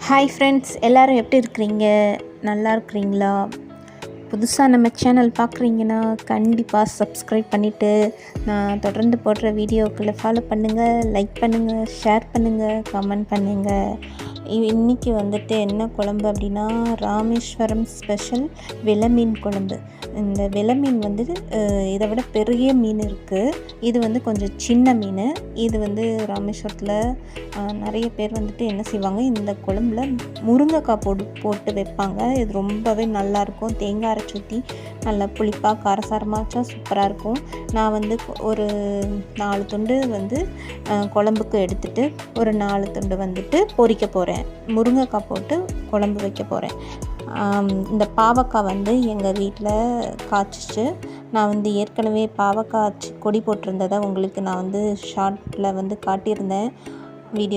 Hi friends, எல்லோரும் எப்படி இருக்கிறீங்க? நல்லா இருக்கிறீங்களா? புதுசாக நம்ம சேனல் பார்க்குறீங்கன்னா கண்டிப்பாக சப்ஸ்கிரைப் பண்ணிவிட்டு நான் தொடர்ந்து போடுற வீடியோக்களை ஃபாலோ பண்ணுங்கள், லைக் பண்ணுங்கள், ஷேர் பண்ணுங்கள், கமெண்ட் பண்ணுங்கள். இன்றைக்கி வந்துட்டு என்ன குழம்பு அப்படின்னா ராமேஸ்வரம் ஸ்பெஷல் வில மீன் குழம்பு. இந்த வில மீன் வந்து இதை விட பெரிய மீன் இருக்குது. இது வந்து கொஞ்சம் சின்ன மீன். இது வந்து ராமேஸ்வரத்தில் நிறைய பேர் வந்துட்டு என்ன செய்வாங்க, இந்த குழம்புல முருங்கைக்காய் போட்டு வைப்பாங்க. இது ரொம்பவே நல்லாயிருக்கும். தேங்காய் அரைச்சி ஊற்றி நல்லா புளிப்பாக காரசாரமாக வச்சா சூப்பராக இருக்கும். நான் வந்து ஒரு 4 துண்டு வந்து குழம்புக்கு எடுத்துகிட்டு ஒரு 4 துண்டு வந்துட்டு பொரிக்க போகிறேன். முருங்கைக்காய் போட்டு குழம்பு வைக்க போகிறேன். இந்த பாவக்காய் வந்து எங்கள் வீட்டில் காய்ச்சிச்சு. நான் வந்து ஏற்கனவே பாவக்காய் கொடி போட்டிருந்ததை உங்களுக்கு நான் வந்து ஷார்ட்டில் வந்து காட்டியிருந்தேன்.